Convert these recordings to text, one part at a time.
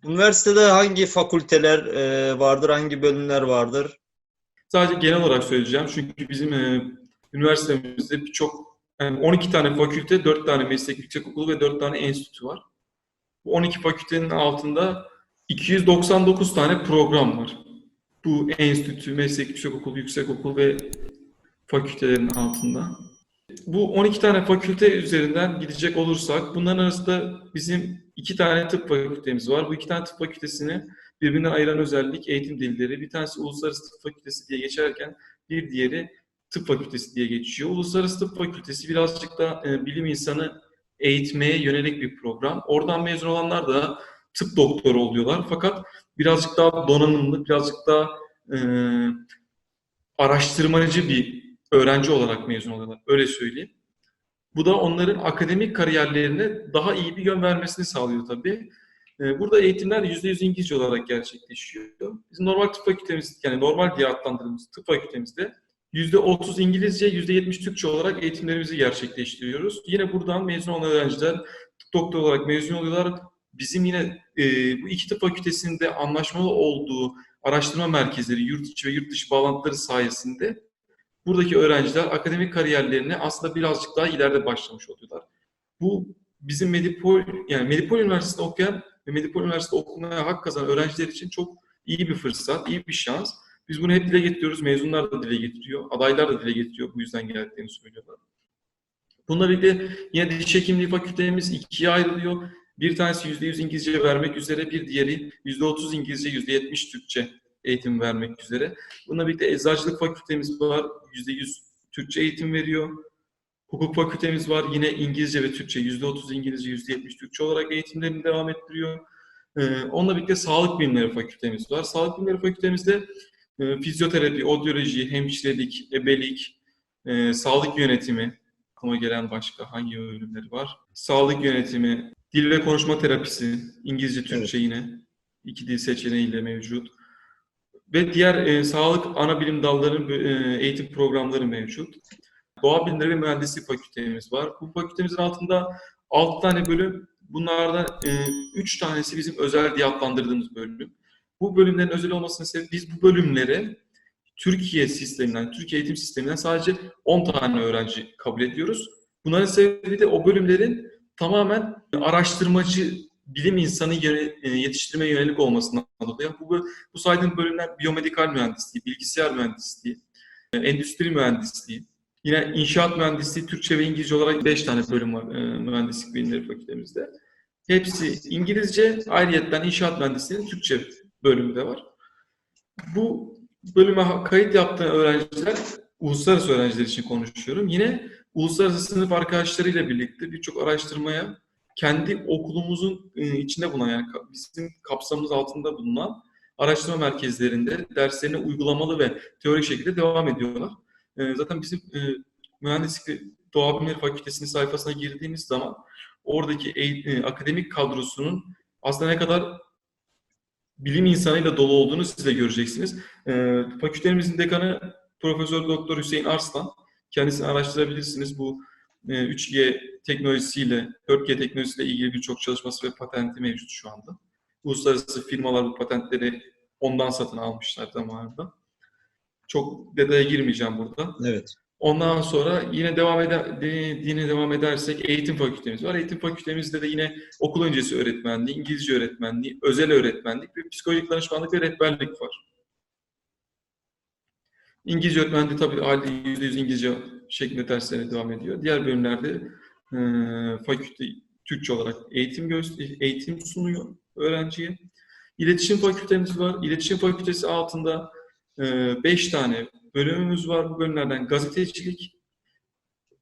Üniversitede hangi fakülteler vardır, hangi bölümler vardır? Sadece genel olarak söyleyeceğim çünkü bizim üniversitemizde birçok, yani 12 tane fakülte, 4 tane meslek yüksekokulu ve 4 tane enstitü var. Bu 12 fakültenin altında 299 tane program var. Bu enstitü, meslek yüksekokul ve fakültelerin altında. Bu 12 tane fakülte üzerinden gidecek olursak, bunların arasında bizim 2 tane tıp fakültemiz var. Bu 2 tane tıp fakültesini birbirinden ayıran özellik eğitim dilleri. Bir tanesi Uluslararası Tıp Fakültesi diye geçerken bir diğeri Tıp Fakültesi diye geçiyor. Uluslararası Tıp Fakültesi birazcık da bilim insanı eğitmeye yönelik bir program. Oradan mezun olanlar da tıp doktoru oluyorlar. Fakat birazcık daha donanımlı, birazcık daha e, araştırmacı bir öğrenci olarak mezun oluyorlar. Öyle söyleyeyim. Bu da onların akademik kariyerlerine daha iyi bir yön vermesini sağlıyor tabii. Burada eğitimler %100 İngilizce olarak gerçekleşiyor. Bizim normal tıp fakültemiz, yani normal diye adlandırdığımız tıp fakültemizde %30 İngilizce, %70 Türkçe olarak eğitimlerimizi gerçekleştiriyoruz. Yine buradan mezun olan öğrenciler tıp doktoru olarak mezun oluyorlar. Bizim yine bu iki tıp fakültesinde anlaşmalı olduğu araştırma merkezleri, yurt içi ve yurt dışı bağlantıları sayesinde buradaki öğrenciler akademik kariyerlerine aslında birazcık daha ileride başlamış oluyorlar. Bu bizim Medipol Üniversitesi'nde okuyan ve Medipol Üniversitesi'nde okumaya hak kazanan öğrenciler için çok iyi bir fırsat, iyi bir şans. Biz bunu hep dile getiriyoruz. Mezunlar da dile getiriyor, adaylar da dile getiriyor. Bu yüzden geldiklerini söylüyorlar. Bununla birlikte yine diş hekimliği fakültemiz ikiye ayrılıyor. Bir tanesi %100 İngilizce vermek üzere, bir diğeri %30 İngilizce, %70 Türkçe eğitim vermek üzere. Bununla birlikte eczacılık fakültemiz var, %100 Türkçe eğitim veriyor. Hukuk fakültemiz var, yine İngilizce ve Türkçe, %30 İngilizce, %70 Türkçe olarak eğitimlerini devam ettiriyor. Onunla birlikte sağlık bilimleri fakültemiz var. Sağlık bilimleri fakültemizde fizyoterapi, odyoloji, hemşirelik, ebelik, sağlık yönetimi, aklıma gelen başka hangi bölümleri var? Sağlık yönetimi, dil ve konuşma terapisi, İngilizce, Evet. Türkçe yine iki dil seçeneğiyle mevcut. Ve diğer sağlık ana bilim dallarının eğitim programları mevcut. Doğa Bilimleri ve Mühendislik fakültemiz var. Bu fakültemizin altında 6 tane bölüm, bunlardan 3 tanesi bizim özel diye adlandırdığımız bölüm. Bu bölümlerin özel olmasının sebebi biz bu bölümlere Türkiye sisteminden, Türkiye eğitim sisteminden sadece 10 tane öğrenci kabul ediyoruz. Bunların sebebi de o bölümlerin tamamen araştırmacı, bilim insanı yetiştirmeye yönelik olmasından dolayı. Bu saydığım bölümler biyomedikal mühendisliği, bilgisayar mühendisliği, endüstri mühendisliği, yine inşaat mühendisliği, Türkçe ve İngilizce olarak 5 tane bölüm var mühendislik bilimleri fakültemizde. Hepsi İngilizce, ayrıyetten inşaat mühendisliğinin Türkçe bölümü de var. Bu bölüme kayıt yaptığı öğrenciler, uluslararası öğrenciler için konuşuyorum. Yine uluslararası sınıf arkadaşlarıyla birlikte birçok araştırmaya kendi okulumuzun içinde bulunan, yani bizim kapsamımız altında bulunan araştırma merkezlerinde derslerine uygulamalı ve teorik şekilde devam ediyorlar. Zaten bizim Mühendislik ve Doğa Bilimleri Fakültesi'nin sayfasına girdiğimiz zaman oradaki akademik kadrosunun aslında ne kadar bilim insanıyla dolu olduğunu siz de göreceksiniz. Fakültemizin dekanı Profesör Doktor Hüseyin Arslan. Kendisini araştırabilirsiniz. Bu 3G teknolojisiyle, 4G teknolojisiyle ilgili birçok çalışması ve patenti mevcut şu anda. Uluslararası firmalar bu patentleri ondan satın almışlar zamanında. Çok detaya girmeyeceğim burada. Evet. Ondan sonra yine devam edersek eğitim fakültemiz var. Eğitim fakültemizde de yine okul öncesi öğretmenliği, İngilizce öğretmenliği, özel öğretmenlik ve psikolojik danışmanlık ve rehberlik var. İngilizce öğretmenliği tabii hali %100 İngilizce şeklinde derslere devam ediyor. Diğer bölümlerde fakülte Türkçe olarak eğitim sunuyor öğrenciye. İletişim fakültemiz var. İletişim fakültesi altında 5 tane bölümümüz var. Bu bölümlerden gazetecilik,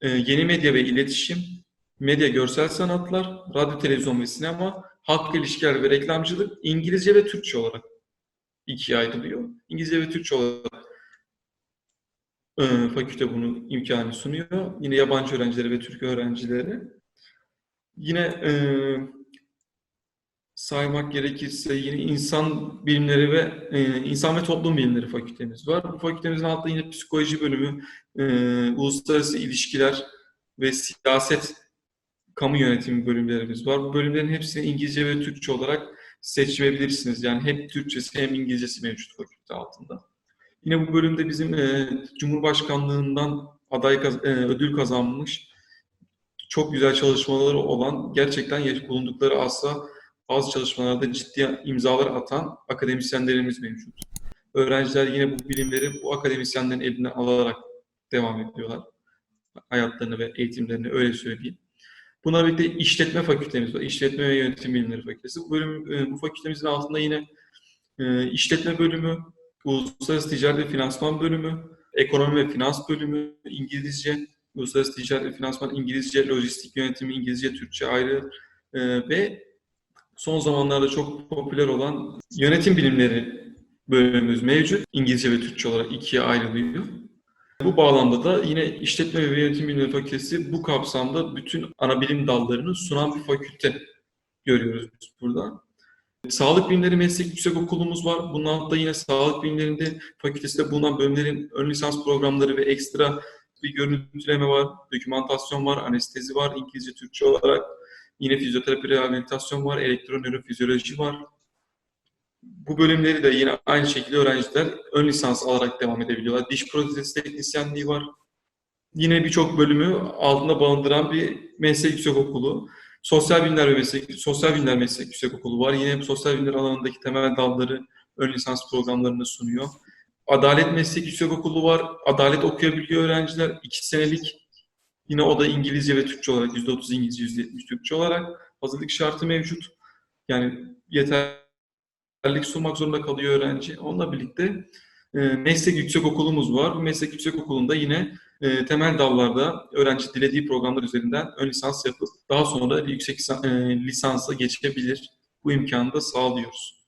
yeni medya ve iletişim, medya görsel sanatlar, radyo, televizyon ve sinema, halk ilişkiler ve reklamcılık, İngilizce ve Türkçe olarak ikiye ayrılıyor. İngilizce ve Türkçe olarak fakülte bunu imkanı sunuyor. Yine yabancı öğrencilere ve Türk öğrencilere. Yine saymak gerekirse yine insan bilimleri ve insan ve toplum bilimleri fakültemiz var. Bu fakültemizin altında yine psikoloji bölümü, uluslararası ilişkiler ve siyaset, kamu yönetimi bölümlerimiz var. Bu bölümlerin hepsini İngilizce ve Türkçe olarak seçebilirsiniz. Yani hem Türkçesi hem İngilizcesi mevcut fakülte altında. Yine bu bölümde bizim Cumhurbaşkanlığından ödül kazanmış, çok güzel çalışmaları olan, gerçekten bulundukları asla bazı çalışmalarda ciddi imzalar atan akademisyenlerimiz mevcut. Öğrenciler yine bu bilimleri bu akademisyenlerin elinden alarak devam ediyorlar. Hayatlarını ve eğitimlerini, öyle söyleyeyim. Bununla birlikte işletme fakültemiz var. İşletme ve Yönetim Bilimleri Fakültesi. Bu fakültemizin altında yine işletme bölümü, uluslararası ticaret ve finansman bölümü, ekonomi ve finans bölümü, İngilizce, uluslararası ticaret ve finansman İngilizce, lojistik yönetimi İngilizce, Türkçe ayrı ve son zamanlarda çok popüler olan yönetim bilimleri bölümümüz mevcut. İngilizce ve Türkçe olarak ikiye ayrılıyor. Bu bağlamda da yine İşletme ve Yönetim Bilimleri Fakültesi bu kapsamda bütün ana bilim dallarını sunan bir fakülte görüyoruz biz burada. Sağlık Bilimleri Meslek Yüksekokulumuz var. Bunun altında yine Sağlık Bilimlerinde fakültesinde bulunan bölümlerin ön lisans programları ve ekstra bir görüntüleme var, dokümantasyon var, anestezi var, İngilizce, Türkçe olarak. Yine fizyoterapi, rehabilitasyon var, elektronörofizyoloji var. Bu bölümleri de yine aynı şekilde öğrenciler ön lisans alarak devam edebiliyorlar. Diş protezi teknisyenliği var. Yine birçok bölümü altında barındıran bir meslek yüksekokulu. Sosyal Bilimler Meslek Yüksekokulu var. Yine sosyal bilimler alanındaki temel dalları ön lisans programlarını sunuyor. Adalet Meslek Yüksekokulu var. Adalet okuyabiliyor öğrenciler. 2 senelik. Yine o da İngilizce ve Türkçe olarak %30 İngilizce, %70 Türkçe olarak hazırlık şartı mevcut. Yani yeterlilik sunmak zorunda kalıyor öğrenci. Onunla birlikte meslek yüksekokulumuz var. Bu meslek yüksekokulunda yine temel dallarda öğrenci dilediği programlar üzerinden ön lisans yapıp daha sonra yüksek lisansa geçebilir. Bu imkanı da sağlıyoruz.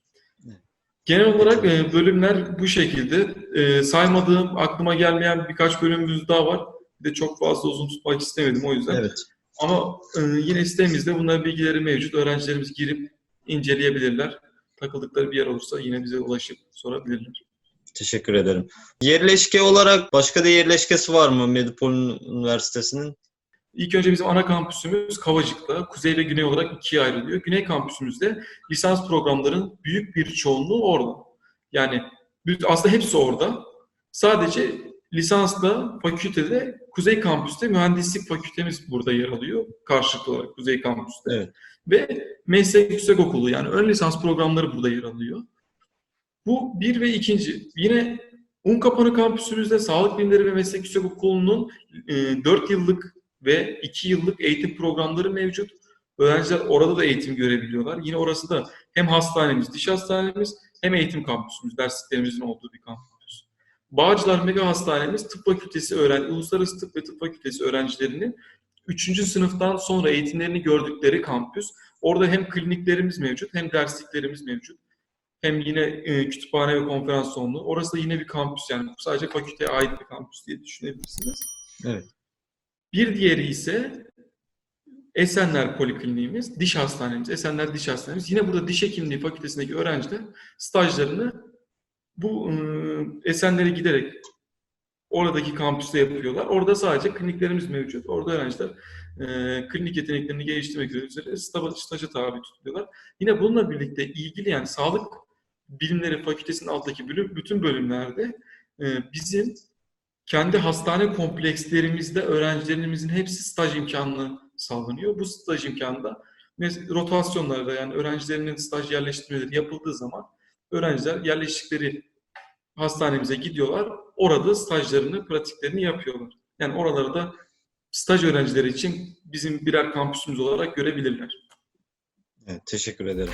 Genel olarak bölümler bu şekilde. Saymadığım, aklıma gelmeyen birkaç bölümümüz daha var. Bir de çok fazla uzun tutmak istemedim o yüzden. Evet. Ama yine sitemizde bunların bilgileri mevcut. Öğrencilerimiz girip inceleyebilirler. Takıldıkları bir yer olursa yine bize ulaşıp sorabilirler. Teşekkür ederim. Yerleşke olarak başka da yerleşkesi var mı Medipol Üniversitesi'nin? İlk önce bizim ana kampüsümüz Kavacık'ta. Kuzey ve güney olarak ikiye ayrılıyor. Güney kampüsümüzde lisans programlarının büyük bir çoğunluğu orada. Yani aslında hepsi orada. Sadece lisansla fakültede Kuzey kampüste mühendislik fakültemiz burada yer alıyor. Karşılıklı olarak Kuzey kampüste. Evet. Ve meslek yüksekokulu yani ön lisans programları burada yer alıyor. Bu bir ve ikinci. Yine Unkapanı kampüsümüzde Sağlık Bilimleri ve Meslek Yüksekokulu'nun 4 yıllık ve 2 yıllık eğitim programları mevcut. Öğrenciler orada da eğitim görebiliyorlar. Yine orası da hem hastanemiz, diş hastanemiz hem eğitim kampüsümüz, dersliklerimizin olduğu bir kampüs. Bağcılar Mega Hastanemiz Uluslararası Tıp ve Tıp Fakültesi öğrencilerinin 3. sınıftan sonra eğitimlerini gördükleri kampüs. Orada hem kliniklerimiz mevcut hem dersliklerimiz mevcut. Hem yine kütüphane ve konferans salonu. Orası da yine bir kampüs yani sadece fakülteye ait bir kampüs diye düşünebilirsiniz. Evet. Bir diğeri ise Esenler Polikliniğimiz, diş hastanemiz, Esenler Diş Hastanemiz. Yine burada diş hekimliği fakültesindeki öğrenciler stajlarını bu Esenler'e giderek oradaki kampüste yapıyorlar. Orada sadece kliniklerimiz mevcut. Orada öğrenciler klinik yeteneklerini geliştirmek üzere staja tabi tutuluyorlar. Yine bununla birlikte ilgili yani Sağlık Bilimleri Fakültesi'nin alttaki bütün bölümlerde bizim kendi hastane komplekslerimizde öğrencilerimizin hepsi staj imkanını sağlanıyor. Bu staj imkanı da rotasyonlarda yani öğrencilerinin staj yerleştirmeleri yapıldığı zaman öğrenciler yerleştikleri hastanemize gidiyorlar. Orada stajlarını, pratiklerini yapıyorlar. Yani oraları da staj öğrencileri için bizim birer kampüsümüz olarak görebilirler. Evet, teşekkür ederim.